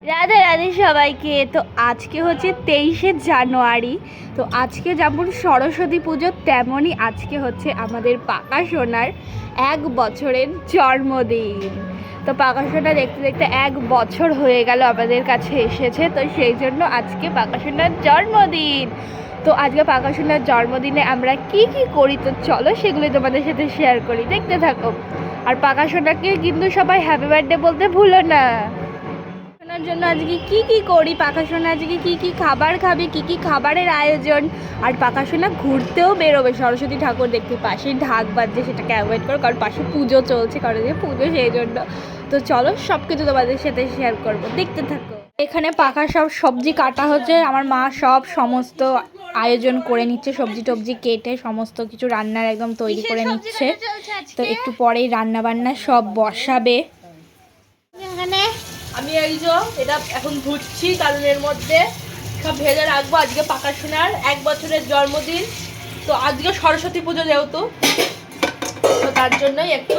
রাধে রাধে সবাইকে। তো আজকে হচ্ছে 23শে জানুয়ারি। তো আজকে যেমন সরস্বতী পুজো তেমনই আজকে হচ্ছে আমাদের পাকা সোনার 1 বছরের জন্মদিন। তো পাকা সোনা দেখতে দেখতে 1 বছর হয়ে গেল আমাদের কাছে এসেছে। তো সেই জন্য আজকে পাকা সোনার জন্মদিন। তো আজকে পাকা সোনার জন্মদিনে আমরা কি কি করি তো চলো সেগুলি তোমাদের সাথে শেয়ার করি, দেখতে থাকো। আর পাকা সোনাকে কিন্তু সবাই হ্যাপি বার্থডে বলতে ভুলো না। জন্য আজকে কি কি করি, পাকা সোনা আজকে কি কি খাবার খাবে, কি কি খাবারের আয়োজন। আর পাকা সোনা ঘুরতেও বেরোবে সরস্বতী ঠাকুর দেখতে, পাশেই ঢাক বাজছে, সেটাকে অ্যাভয়েড করো কারণ পাশে পুজো চলছে, কারণ যে পুজো সেই জন্য। তো চলো সব কিছু তোমাদের সাথে শেয়ার করবো, দেখতে থাকো। এখানে পাকা সব সবজি কাটা হচ্ছে, আমার মা সব সমস্ত আয়োজন করে নিচ্ছে, সবজি টবজি কেটে সমস্ত কিছু রান্নার একদম তৈরি করে নিচ্ছে। তো একটু পরেই রান্না বান্না সব বসাবে। এখানে আমি এই যে এটা এখন ধুচ্ছি, কারণ এর মধ্যে সব ভেজে রাখবো। আজকে পাকা সোনার 1 বছরের জন্মদিন। তো আজকে সরস্বতী পুজো যেহেতু, তো তার জন্যই একটু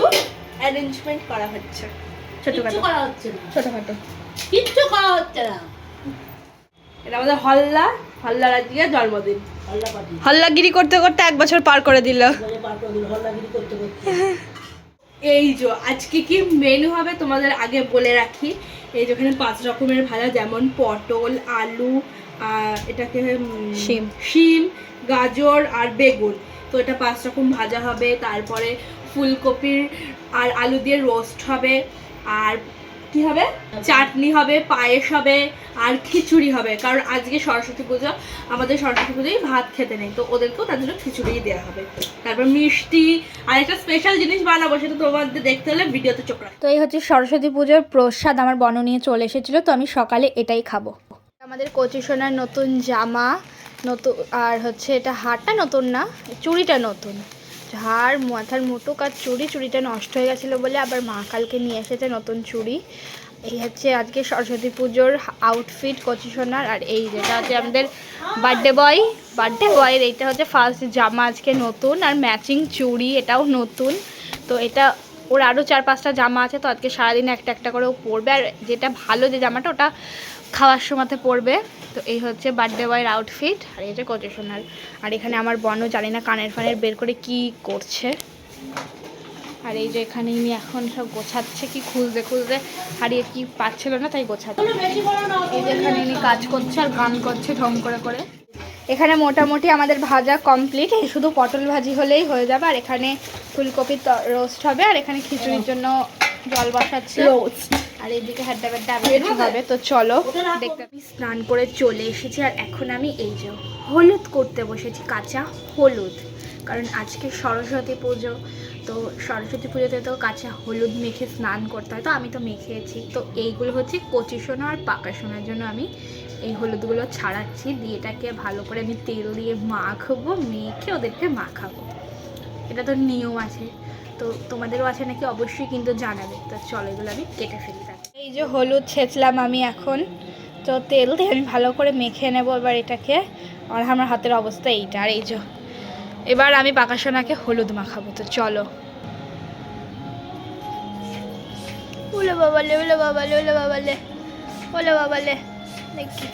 অ্যারেঞ্জমেন্ট করা হচ্ছে। ছোটখাটো করা হচ্ছে না, ছোটখাটো কিচ্ছু করা হচ্ছে না। এটা আমাদের হল্লার আজকে জন্মদিন। হল্লাগিরি করতে করতে 1 বছর পার করে দিল। এই যে আজকে কি মেনু হবে তোমাদের আগে বলে রাখি। এই যে এখানে 5 রকমের ভাজা, যেমন পটল, আলু, এটাকে শিম, গাজর আর বেগুন। তো এটা 5 রকম ভাজা হবে। তারপরে ফুলকপির আর আলু দিয়ে রোস্ট হবে, আর কি হবে, চাটনি হবে, পায়েস হবে, আর খিচুড়ি হবে। কারণ আজকে সরস্বতী পুজো, আমাদের সরস্বতী পুজোয় ভাত খেতে নেই, তো ওদেরকেও তার জন্য খিচুড়ি দেওয়া হবে। তারপর মিষ্টি আর একটা স্পেশাল জিনিস বানাবো, সেটা তোমাদের দেখতে হলে ভিডিওতে চোখ রাখো। তো এই হচ্ছে সরস্বতী পুজোর প্রসাদ, আমার বন নিয়ে চলে এসেছিলো, তো আমি সকালে এটাই খাবো। আমাদের কচি সোনার নতুন জামা, নতুন, আর হচ্ছে এটা হারটা নতুন না, চুড়িটা নতুন। হার, মাথার মুটুক আর চুড়িটা নষ্ট হয়ে গেছিলো বলে আবার মা কালকে নিয়ে এসেছে নতুন চুড়ি। এই হচ্ছে আজকে সরস্বতী পুজোর আউটফিট কচি সোনার। আর এই যেটা হচ্ছে আমাদের বার্থডে বয়ের এইটা হচ্ছে ফার্স্ট জামা আজকে নতুন, আর ম্যাচিং চুড়ি এটাও নতুন। তো এটা ওর আরও 4-5টা জামা আছে, তো আজকে সারাদিনে একটা একটা করে ও পরবে। আর যেটা ভালো যে জামাটা, ওটা খাওয়ার সময়তে পরবে। তো এই হচ্ছে বার্থডে বয়ের আউটফিট, আর এই যে কচি সোনার। আর এখানে আমার বনও জানি না কানের ফানের বের করে কি করছে। আর এই যে এখানে ইনি এখন সব গোছাচ্ছে, কি খুলতে হারিয়ে কি পাচ্ছিল না, তাই গোছাচ্ছে। এই যে এখানে ইনি কাজ করছে আর গান করছে ঢং করে। এখানে মোটামুটি আমাদের ভাজা কমপ্লিট, এই শুধু পটল ভাজি হলেই হয়ে যাবে। আর এখানে ফুলকপির রোস্ট হবে, আর এখানে খিচুড়ির জন্য জল বসাচ্ছে। আর এইদিকে হাড্ডা হবে। তো চলো দেখতে। আমি স্নান করে চলে এসেছি, আর এখন আমি এই যে হলুদ করতে বসেছি, কাঁচা হলুদ। কারণ আজকে সরস্বতী পুজো, তো সরস্বতী পুজোতে তো কাঁচা হলুদ মেখে স্নান করতে হয়, তো আমি তো মেখেছি। তো এইগুলো হচ্ছে কচি সোনা আর পাকা সোনার জন্য আমি এই হলুদগুলো ছাড়াচ্ছি, দিয়ে এটাকে ভালো করে আমি তেল দিয়ে মাখবো, মেখে ওদেরকে মাখাবো। এটা তো নিয়ম আছে, তো তোমাদেরও আছে নাকি অবশ্যই কিন্তু জানাবে। তো চলো এগুলো আমি কেটে ফেলি। এই যে হলুদ ছেঁচলাম আমি এখন, তো তেল দিয়ে আমি ভালো করে মেখে নেবো এবার এটাকে। আর আমার হাতের অবস্থা এইটা। আর এই যে এবার আমি পাকা সোনাকে হলুদ মাখাবো। তো চলো। ওলে বাবালে দেখি।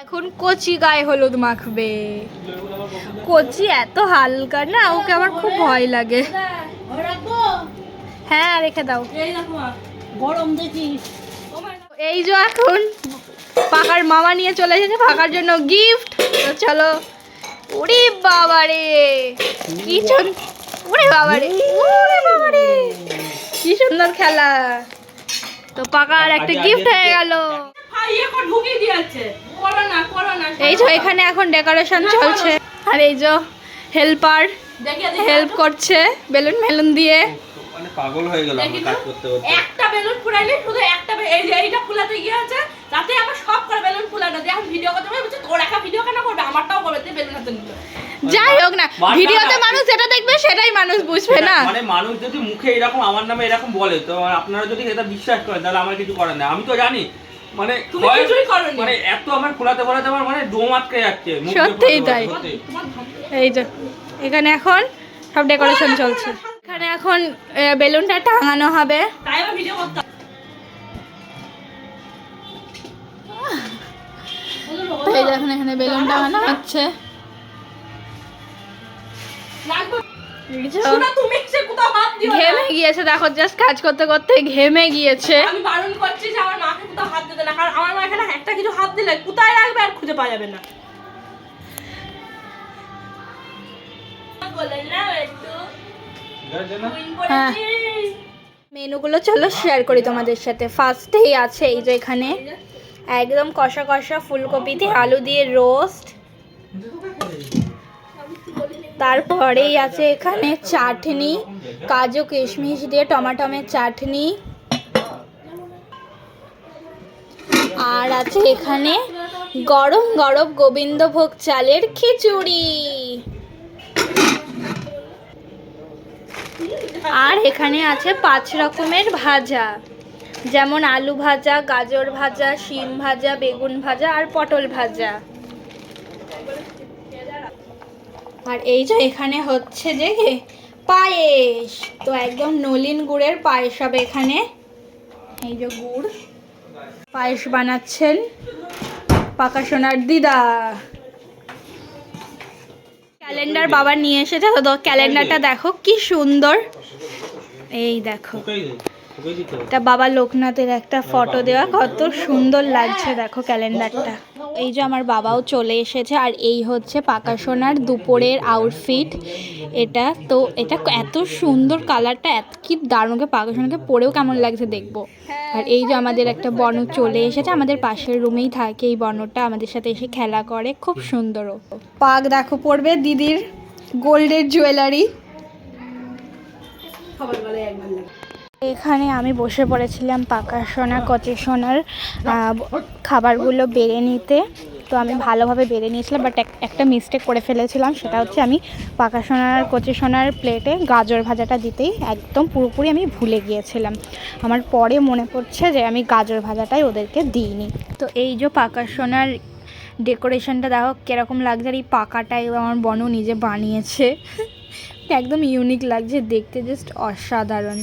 এখন কচি গায়ে হলুদ মাখবে। কচি এত হালকা না, ওকে আমার খুব ভয় লাগে। হ্যাঁ রেখে দাও, গরম দেখি। এই যে এখন পাকার মামা নিয়ে চলে এসেছে পাকার জন্য গিফট। তো চলো। ওরে বাবারে ওরে বাবারে কি সুন্দর খেলা। তো পাকার একটা গিফট হয়ে গেল। এই যে এখানে এখন ডেকোরেশন চলছে, আর এই যে হেল্পার হেল্প করছে বেলুন দিয়ে। মানে পাগল হয়ে গেল আমরা কাজ করতে করতে। একটা বেলুন ফুলাইলে শুধু একটা, এই যে এইটা ফুলাতে গিয়ে আছে, তাতে আবার সব করে বেলুন ফুলানো। দেখুন ভিডিও করতে হবে, বলছে তোর একা ভিডিও কেন করবে, আমারটাও করবে, তুই বেলুন হাতে নিল। যাই হোক না, ভিডিওতে মানুষ যেটা দেখবে সেটাই মানুষ বুঝবে না। মানে মানুষ যদি মুখে এরকম আমার নামে এরকম বলে, তো আপনারা যদি এটা বিশ্বাস করেন তাহলে আমার কিছু করার নেই। আমি তো জানি মানে তুমি কিছুই করোনি। মানে এত আমার খোলাতে আমার মানে দম আটকে যাচ্ছে মুখ দিয়ে সত্যিই বলতে তাই। সত্যি। এই যে এখানে এখন সব ডেকোরেশন চলছে। এখানে এখন বেলুনটা টাঙানো হবে। তাই আমি ভিডিও করতাম। এই দেখুন এখানে বেলুন টাঙানো হচ্ছে। এই যে শোনা, তুমি এসে কোথাও হাত দিও না। ঘেমে গিয়েছে, দেখো জাস্ট কাজ করতে করতে ঘেমে গিয়েছে। আমি বারণ করছি যে আমার মাকে কোথাও হাত দিতে না, কারণ আমার মা এখানে একটা কিছু হাত দিলে কোথায় রাখবে আর খুঁজে পাওয়া যাবে না। বলেন না একটু হ্যাঁ, মেনুগুলো চলো শেয়ার করি তোমাদের সাথে। ফার্স্টেই আছে এই যে এখানে একদম কষা কষা ফুলকপি দিয়ে আলু দিয়ে রোস্ট। তারপরেই আছে এখানে চাটনি, কাজু কিশমিশ দিয়ে টমাটমের চাটনি। আর আছে এখানে গরম গরম গোবিন্দভোগ চালের খিচুড়ি। আর এখানে আছে 5 রকমের ভাজা, যেমন আলু ভাজা, গাজর ভাজা, শিম ভাজা, বেগুন ভাজা আর পটল ভাজা। আর এই যে এখানে হচ্ছে যে পায়েস, তো একদম নলিন গুড়ের পায়েস হবে এখানে। এই যে গুড় পায়েস বানাচ্ছেন পাকা সোনার দিদা। ক্যালেন্ডার বাবা নিয়ে এসেছে, তো ক্যালেন্ডারটা দেখো কি সুন্দর। এই দেখো এটা বাবা লোকনাথের একটা ফটো দেওয়া, কত সুন্দর লাগছে দেখো ক্যালেন্ডারটা। এই যে আমার বাবাও চলে এসেছে, আর এই হচ্ছে পাকা সোনার দুপুরের আউটফিট। এটা তো এটা এত সুন্দর, কালারটা এত কি দারুণ, পাকা সোনাকে পরেও কেমন লাগছে দেখবো। আর এই যে আমাদের একটা বনু চলে এসেছে, আমাদের পাশের রুমেই থাকে এই বনটা, আমাদের সাথে এসে খেলা করে, খুব সুন্দরও। পাক দেখো পরবে দিদির গোল্ডের জুয়েলারি। সবার গলায় একবার লাগে। এখানে আমি বসে পড়েছিলাম পাকা সোনা কচি সোনার খাবারগুলো বেড়ে নিতে। তো আমি ভালোভাবে বেড়ে নিয়েছিলাম, বাট একটা মিস্টেক করে ফেলেছিলাম, সেটা হচ্ছে আমি পাকা সোনার কচি সোনার প্লেটে গাজর ভাজাটা দিতেই একদম পুরোপুরি আমি ভুলে গিয়েছিলাম। আমার পরে মনে পড়ছে যে আমি গাজর ভাজাটাই ওদেরকে দিইনি। তো এই যে পাকা সোনার ডেকোরেশনটা দেখো কীরকম লাগছে, আর এই পাকাটাই আমার বনু নিজে বানিয়েছে। একদম ইউনিক লাগছে দেখতে, জাস্ট অসাধারণ।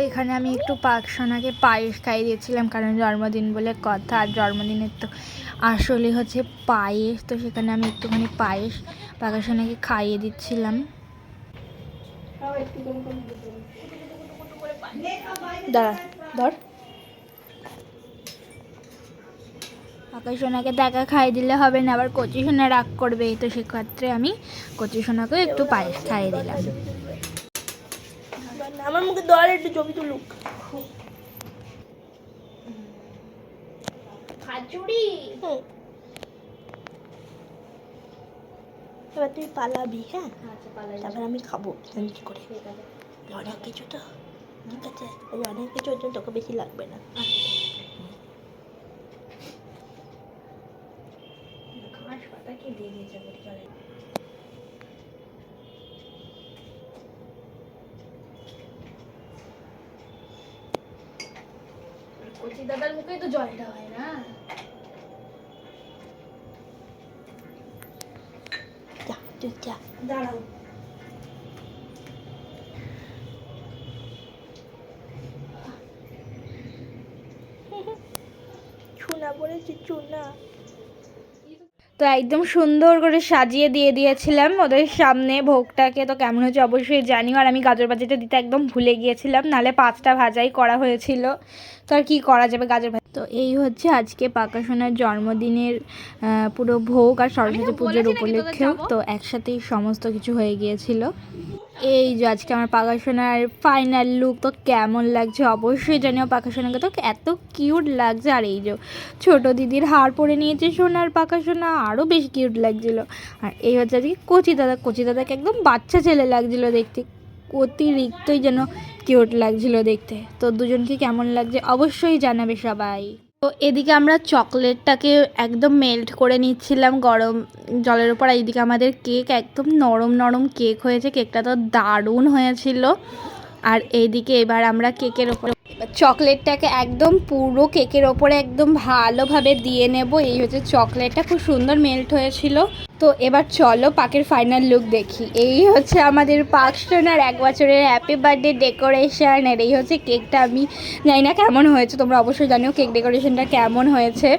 এখানে আমি একটু পাকসোনাকে পায়েস খাইয়ে দিয়েছিলাম, কারণ জন্মদিন বলে কথা, আর জন্মদিনের তো আসলে হচ্ছে পায়েস। তো সেখানে আমি একটুখানি পায়েস পাকসোনাকে খাইয়ে দিচ্ছিলাম। দাঁড়া ধর, পাকসোনাকে দেখা খাইয়ে দিলে হবে না, আবার কচি সোনা রাগ করবে। তো সেক্ষেত্রে আমি কচি সোনাকেও একটু পায়েস খাইয়ে দিলাম। আমার মুখে দর একটু ছবি তুলুক। খাজুড়ি এবার তুই পালাবি, হ্যাঁ তারপর আমি খাবো কি করে। অনেক কিছু তো ঠিক আছে, অনেক কিছু ওর জন্য তোকে বেশি লাগবে না। ঘাস পাতা কি দিয়ে দিয়েছে পরিবারে। কচি দাদার মুখেই তো জলটা হয় না। দাঁড়াও চুনা পড়েছে চুনা। তো একদম সুন্দর করে সাজিয়ে দিয়ে দিয়েছিলাম ওদের সামনে ভোগটাকে। তো কেমন হয়েছে অবশ্যই জানিও। আর আমি গাজর ভাজিটা দিতে একদম ভুলে গিয়েছিলাম, নাহলে 5টা ভাজাই করা হয়েছিল। তো আর কী করা যাবে, গাজর ভাজা। তো এই হচ্ছে আজকে পাকা সোনার জন্মদিনের পুরো ভোগ আর সরস্বতী পুজোর উপলক্ষেও তো একসাথেই সমস্ত কিছু হয়ে গিয়েছিল। এই যে আজকে আমার পাকা সোনার ফাইনাল লুক। তো কেমন লাগছে অবশ্যই জানিও। পাকা সোনাকে তো এত কিউট লাগছে। আর এই যে ছোটো দিদির হার পরে নিয়েছে সোনার পাকা সোনা, আরও বেশ কিউট লাগছিলো। আর এই হচ্ছে আজকে কচি দাদা। কচি দাদাকে একদম বাচ্চা ছেলে লাগছিলো দেখতে, অতিরিক্তই যেন কিউট লাগছিলো দেখতে। তো দুজনকে কেমন লাগছে অবশ্যই জানাবে সবাই। তো এদিকে আমরা চকলেটটাকে একদম মেল্ট করে নিচ্ছিলাম গরম জলের উপর। আর এইদিকে আমাদের কেক একদম নরম নরম কেক হয়েছে। কেকটা তো দারুণ হয়েছিল। আর এইদিকে এবার আমরা কেকের ওপরে চকলেটটাকে একদম পুরো কেকের ওপরে একদম ভালোভাবে দিয়ে নেব। এই হচ্ছে চকলেটটা, খুব সুন্দর মেল্ট হয়েছিল। তো এবার চলো পাকের ফাইনাল লুক দেখি। এই হচ্ছে আমাদের পাক সোনার 1 বছরের হ্যাপি বার্থডে ডেকোরেশন। আর এই হচ্ছে কেকটা। আমি জানি না কেমন হয়েছে, তোমরা অবশ্যই জানিও কেক ডেকোরেশনটা কেমন হয়েছে।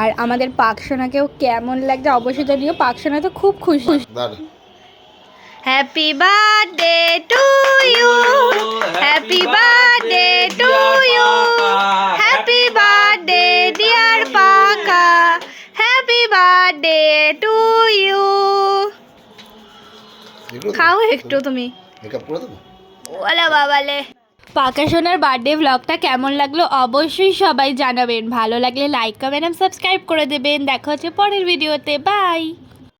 আর আমাদের পাক সোনাকেও কেমন লাগছে অবশ্যই জানিও। পাক সোনা তো খুব খুশি। Happy birthday to you, happy birthday to you, happy birthday dear Paka, happy birthday to you. খাও একটু তুমি। ওলা বাবালে। পাকা সোনার বার্থডে ব্লগটা কেমন লাগলো অবশ্যই সবাই জানাবেন। ভালো লাগলে লাইক কমেন্ট সাবস্ক্রাইব করে দেবেন। দেখা হচ্ছে পরের ভিডিওতে। বাই।